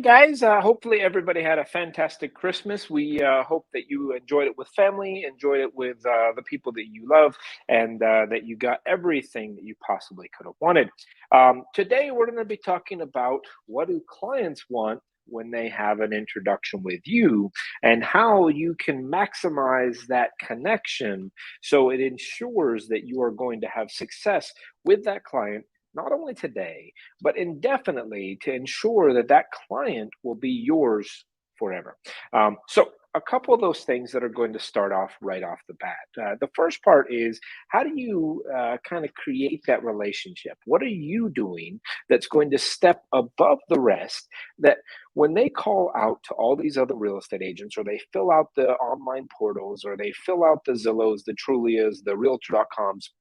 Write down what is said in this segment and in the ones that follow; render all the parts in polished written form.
Hi, guys. Hopefully, everybody had a fantastic Christmas. We hope that you enjoyed it with family, enjoyed it with the people that you love, and that you got everything that you possibly could have wanted. Today, we're going to be talking about what do clients want when they have an introduction with you, and how you can maximize that connection so it ensures that you are going to have success with that client, not only today but indefinitely, to ensure that that client will be yours forever. So, a couple of those things that are going to start off right off the bat. The first part is, how do you kind of create that relationship? What are you doing that's going to step above the rest? That when they call out to all these other real estate agents, or they fill out the online portals, or they fill out the Zillows, the Trulias, the Realtor.coms,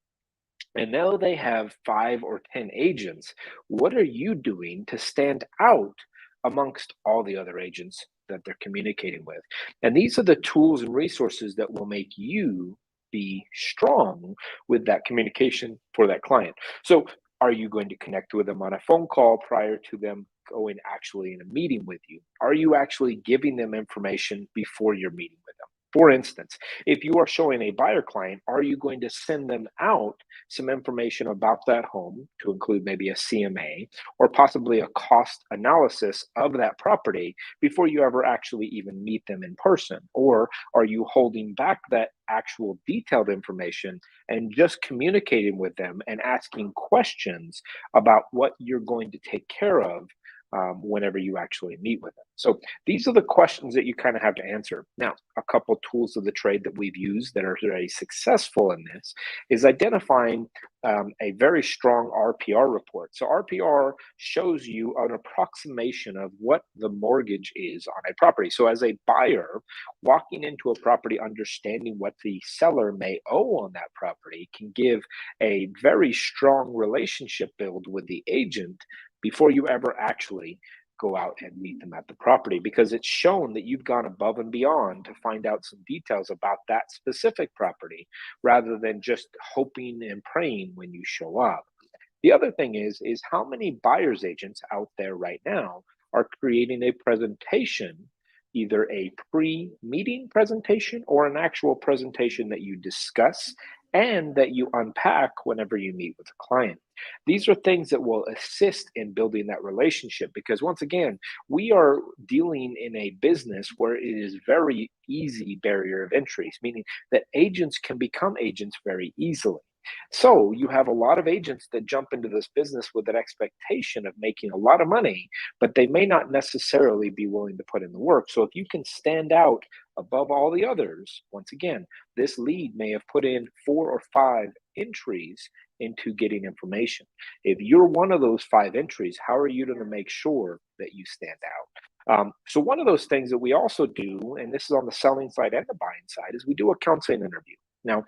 and now they have 5 or 10 agents. What are you doing to stand out amongst all the other agents that they're communicating with? And these are the tools and resources that will make you be strong with that communication for that client. So, are you going to connect with them on a phone call prior to them going actually in a meeting with you? Are you actually giving them information before you're meeting with them? For instance, if you are showing a buyer client, are you going to send them out some information about that home to include maybe a CMA or possibly a cost analysis of that property before you ever actually even meet them in person? Or are you holding back that actual detailed information and just communicating with them and asking questions about what you're going to take care of whenever you actually meet with them? So these are the questions that you kind of have to answer. Now, a couple tools of the trade that we've used that are very successful in this is identifying a very strong RPR report. So RPR shows you an approximation of what the mortgage is on a property. So as a buyer walking into a property, understanding what the seller may owe on that property can give a very strong relationship build with the agent before you ever actually go out and meet them at the property, because it's shown that you've gone above and beyond to find out some details about that specific property rather than just hoping and praying when you show up. The other thing is how many buyers agents out there right now are creating a presentation, either a pre-meeting presentation or an actual presentation that you discuss and that you unpack whenever you meet with a client. These are things that will assist in building that relationship, because once again, we are dealing in a business where it is very easy barrier of entry, meaning that agents can become agents very easily. So you have a lot of agents that jump into this business with an expectation of making a lot of money, but they may not necessarily be willing to put in the work. So if you can stand out above all the others, once again, this lead may have put in 4 or 5 entries into getting information. If you're one of those 5 entries, how are you going to make sure that you stand out? So one of those things that we also do, and this is on the selling side and the buying side, is we do a counseling interview. Now,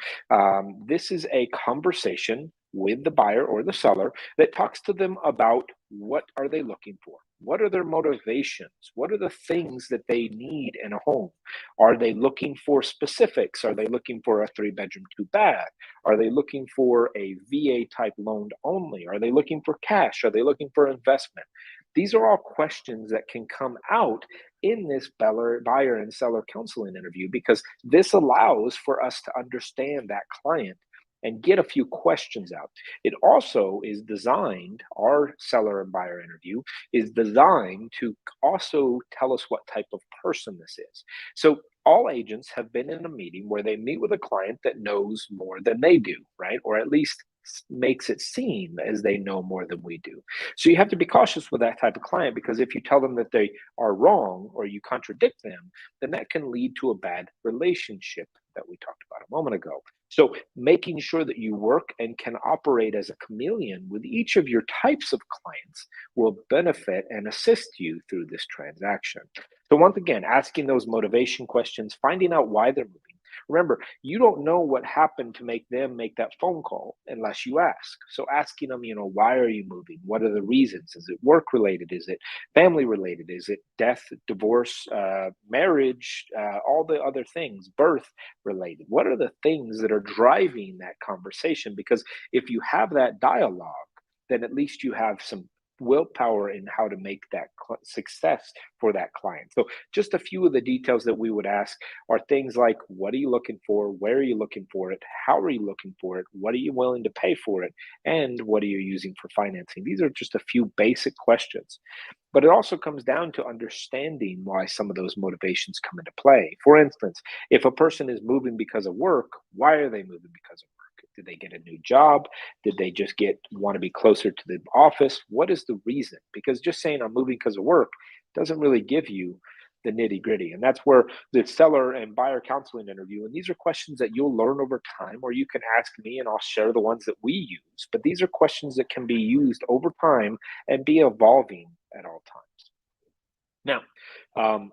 this is a conversation with the buyer or the seller that talks to them about what are they looking for? What are their motivations? What are the things that they need in a home? Are they looking for specifics? Are they looking for a 3 bedroom, 2 bath? Are they looking for a VA type loan only? Are they looking for cash? Are they looking for investment? These are all questions that can come out in this buyer and seller counseling interview, because this allows for us to understand that client and get a few questions out. It also is designed, our seller and buyer interview is designed to also tell us what type of person this is. So all agents have been in a meeting where they meet with a client that knows more than they do, right? Or at least makes it seem as they know more than we do. So you have to be cautious with that type of client, because if you tell them that they are wrong or you contradict them, then that can lead to a bad relationship that we talked about a moment ago. So making sure that you work and can operate as a chameleon with each of your types of clients will benefit and assist you through this transaction. So once again, asking those motivation questions, finding out why they're moving. Remember, you don't know what happened to make them make that phone call unless you ask. So asking them, why are you moving? What are the reasons? Is it work related? Is it family related? Is it death, divorce, marriage, all the other things, birth related? What are the things that are driving that conversation? Because if you have that dialogue, then at least you have some willpower in how to make that success for that client. So just a few of the details that we would ask are things like, what are you looking for? Where are you looking for it? How are you looking for it? What are you willing to pay for it? And what are you using for financing? These are just a few basic questions. But it also comes down to understanding why some of those motivations come into play. For instance, if a person is moving because of work, why are they moving because of work? Did they get a new job? Did they just want to be closer to the office? What is the reason? Because just saying I'm moving because of work doesn't really give you the nitty gritty. And that's where the seller and buyer counseling interview, and these are questions that you'll learn over time, or you can ask me and I'll share the ones that we use. But these are questions that can be used over time and be evolving at all times. Now,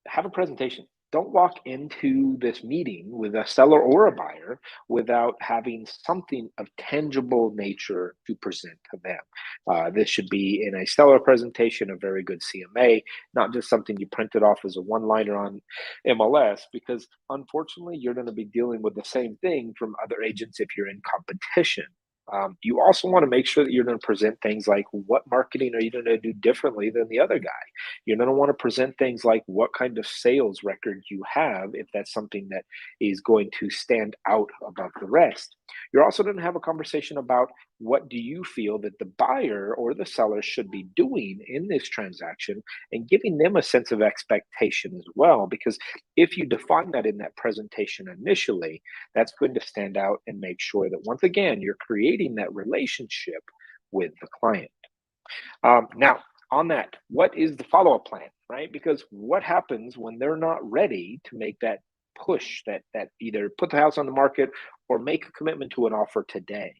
have a presentation. Don't walk into this meeting with a seller or a buyer without having something of tangible nature to present to them. This should be in a seller presentation, a very good CMA, not just something you printed off as a one-liner on MLS, because unfortunately, you're going to be dealing with the same thing from other agents if you're in competition. You also want to make sure that you're going to present things like, what marketing are you going to do differently than the other guy? You're going to want to present things like what kind of sales record you have, if that's something that is going to stand out above the rest. You're also going to have a conversation about, what do you feel that the buyer or the seller should be doing in this transaction, and giving them a sense of expectation as well. Because if you define that in that presentation initially, that's going to stand out and make sure that, once again, you're creating that relationship with the client. Now, on that, what is the follow-up plan, right? Because what happens when they're not ready to make that push, that either put the house on the market or make a commitment to an offer today?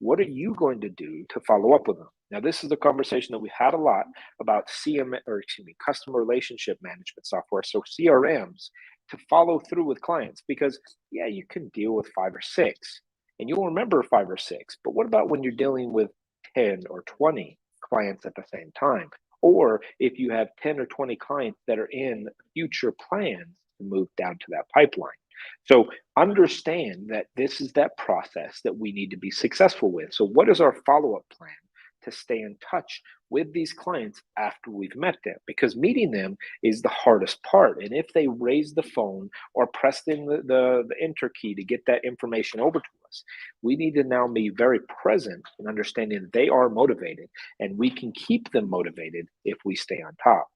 What are you going to do to follow up with them? Now, this is the conversation that we had a lot about customer relationship management software, so CRMs, to follow through with clients. Because yeah, you can deal with 5 or 6, and you'll remember 5 or 6. But what about when you're dealing with 10 or 20 clients at the same time? Or if you have 10 or 20 clients that are in future plans to move down to that pipeline. So understand that this is that process that we need to be successful with. So what is our follow-up plan to stay in touch with these clients after we've met them? Because meeting them is the hardest part. And if they raise the phone or press in the enter key to get that information over to us, we need to now be very present in understanding that they are motivated, and we can keep them motivated if we stay on top.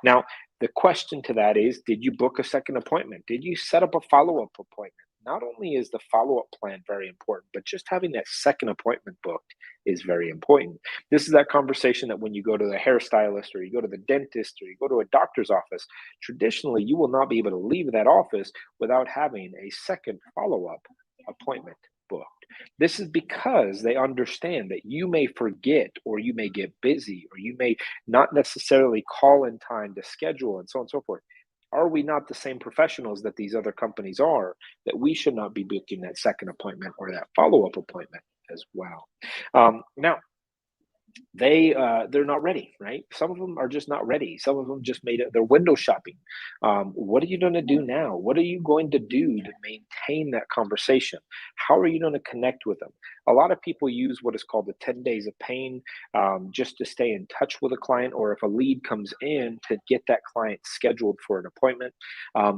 Now, the question to that is, did you book a second appointment? Did you set up a follow-up appointment? Not only is the follow-up plan very important, but just having that second appointment booked is very important. This is that conversation that when you go to the hairstylist, or you go to the dentist, or you go to a doctor's office, traditionally you will not be able to leave that office without having a second follow-up appointment booked. This is because they understand that you may forget, or you may get busy, or you may not necessarily call in time to schedule, and so on and so forth. Are we not the same professionals that these other companies are, that we should not be booking that second appointment or that follow-up appointment as well? Now, they're not ready, right? Some of them are just not ready. Some of them just made it, they're window shopping. What are you going to do now? What are you going to do to maintain that conversation? How are you going to connect with them? A lot of people use what is called the 10 days of pain, just to stay in touch with a client, or if a lead comes in, to get that client scheduled for an appointment.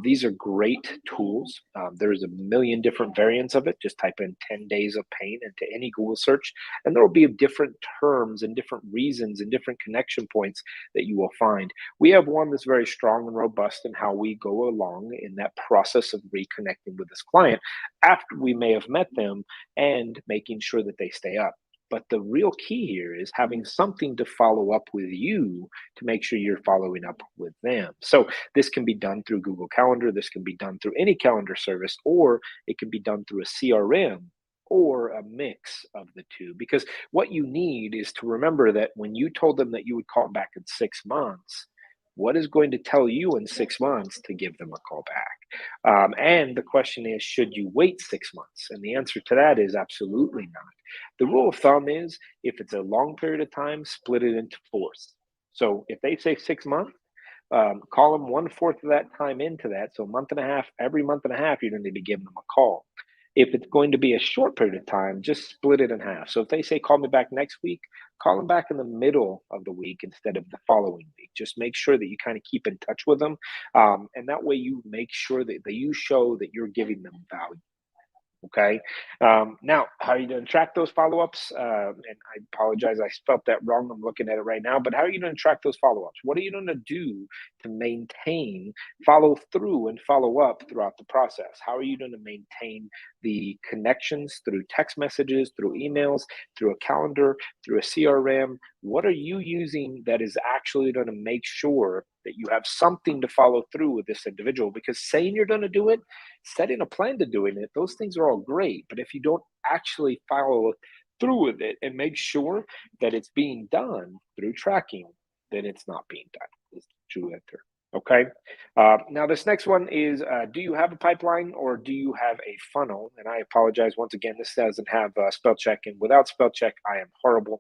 These are great tools. There's a million different variants of it. Just type in 10 days of pain into any Google search, and there will be different terms and different reasons and different connection points that you will find. We have one that's very strong and robust in how we go along in that process of reconnecting with this client after we may have met them, and making sure that they stay up. But the real key here is having something to follow up with you, to make sure you're following up with them. So this can be done through Google Calendar. This can be done through any calendar service, or it can be done through a CRM, or a mix of the two. Because what you need is to remember that when you told them that you would call back in 6 months, what is going to tell you in 6 months to give them a call back? And the question is, should you wait 6 months? And the answer to that is absolutely not. The rule of thumb is, if it's a long period of time, split it into fourths. So if they say 6 months, call them 1/4 of that time into that. So a month and a half, every month and a half, you're going to be giving them a call. If it's going to be a short period of time, just split it in half. So if they say, call me back next week, call them back in the middle of the week instead of the following week. Just make sure that you kind of keep in touch with them. And that way you make sure that you show that you're giving them value. Okay. Now, how are you going to track those follow-ups? And I apologize, I spelled that wrong. I'm looking at it right now. But how are you going to track those follow-ups? What are you going to do to maintain follow through and follow up throughout the process? How are you going to maintain the connections through text messages, through emails, through a calendar, through a CRM? What are you using that is actually going to make sure that you have something to follow through with this individual? Because saying you're going to do it, setting a plan to doing it, those things are all great. But if you don't actually follow through with it and make sure that it's being done through tracking, then it's not being done. Is the true answer. Okay. Now, this next one is do you have a pipeline or do you have a funnel? And I apologize once again, this doesn't have spell check. And without spell check, I am horrible.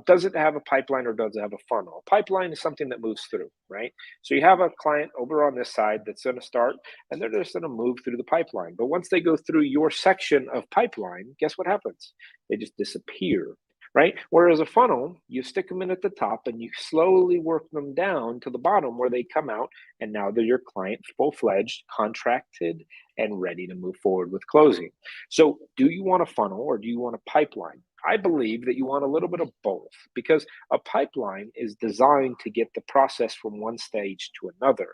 Does it have a pipeline or does it have a funnel? A pipeline is something that moves through, right? So you have a client over on this side that's going to start and they're just going to move through the pipeline. But once they go through your section of pipeline, guess what happens? They just disappear. Right? Whereas a funnel, you stick them in at the top and you slowly work them down to the bottom where they come out, and now they're your client, full-fledged, contracted, and ready to move forward with closing. So do you want a funnel or do you want a pipeline? I believe that you want a little bit of both, because a pipeline is designed to get the process from one stage to another,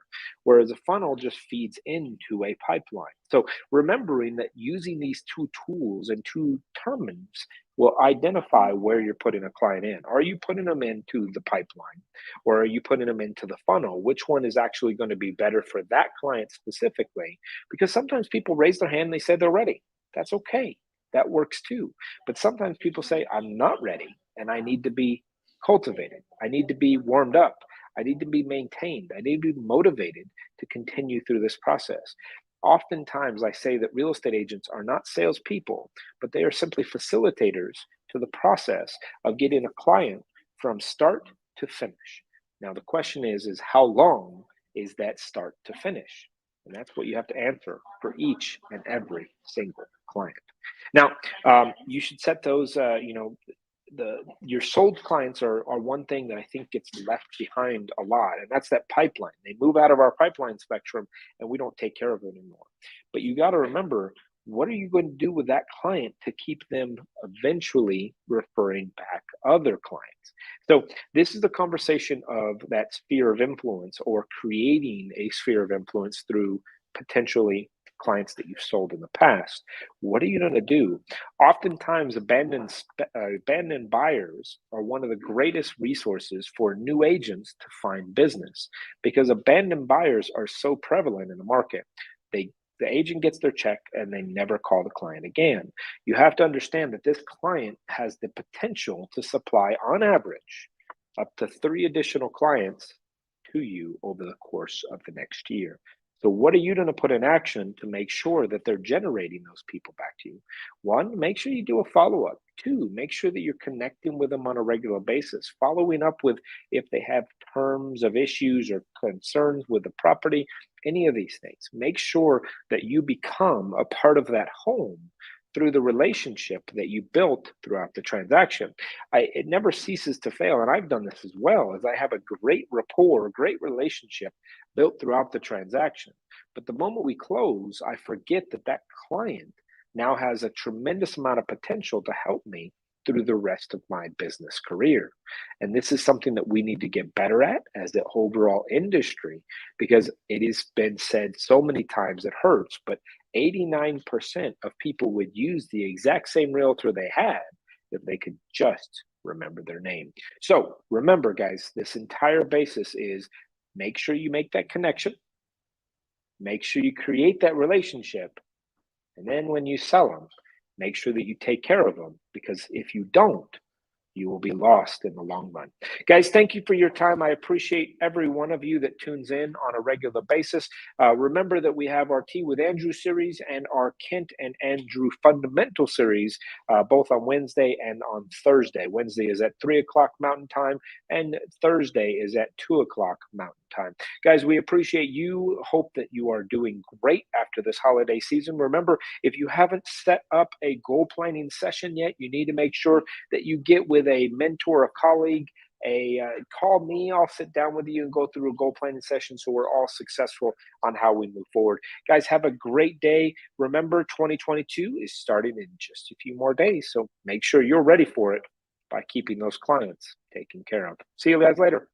whereas a funnel just feeds into a pipeline. So remembering that using these two tools and two terms will identify where you're putting a client in. Are you putting them into the pipeline or are you putting them into the funnel? Which one is actually going to be better for that client specifically? Because sometimes people raise their hand and they say they're ready. That's okay. That works too. But sometimes people say, I'm not ready and I need to be cultivated. I need to be warmed up. I need to be maintained. I need to be motivated to continue through this process. Oftentimes, I say that real estate agents are not salespeople, but they are simply facilitators to the process of getting a client from start to finish. Now, the question is how long is that start to finish? And that's what you have to answer for each and every single client. Now, you should set those, your sold clients are one thing that I think gets left behind a lot, and that's that pipeline. They move out of our pipeline spectrum and we don't take care of it anymore. But you got to remember, what are you going to do with that client to keep them eventually referring back other clients? So this is the conversation of that sphere of influence, or creating a sphere of influence through potentially clients that you've sold in the past. What are you going to do? Oftentimes, abandoned buyers are one of the greatest resources for new agents to find business, because abandoned buyers are so prevalent in the market. The agent gets their check and they never call the client again. You have to understand that this client has the potential to supply, on average, up to 3 additional clients to you over the course of the next year. So what are you going to put in action to make sure that they're generating those people back to you? 1, make sure you do a follow-up. 2, make sure that you're connecting with them on a regular basis, following up with if they have terms of issues or concerns with the property, any of these things. Make sure that you become a part of that home through the relationship that you built throughout the transaction. It never ceases to fail, and I've done this as well, as I have a great rapport, a great relationship built throughout the transaction. But the moment we close, I forget that that client now has a tremendous amount of potential to help me through the rest of my business career. And this is something that we need to get better at as the overall industry, because it has been said so many times it hurts, but 89% of people would use the exact same realtor they had if they could just remember their name. So remember, guys, this entire basis is make sure you make that connection, make sure you create that relationship, and then when you sell them, make sure that you take care of them, because if you don't, you will be lost in the long run. Guys, thank you for your time. I appreciate every one of you that tunes in on a regular basis. Remember that we have our Tea with Andrew series and our Kent and Andrew Fundamental series, both on Wednesday and on Thursday. Wednesday is at 3 o'clock Mountain Time, and Thursday is at 2 o'clock Mountain time. Guys, we appreciate you. Hope that you are doing great after this holiday season. Remember, if you haven't set up a goal planning session yet, you need to make sure that you get with a mentor, a colleague, call me. I'll sit down with you and go through a goal planning session so we're all successful on how we move forward. Guys, have a great day. Remember, 2022 is starting in just a few more days, so make sure you're ready for it by keeping those clients taken care of. See you guys later.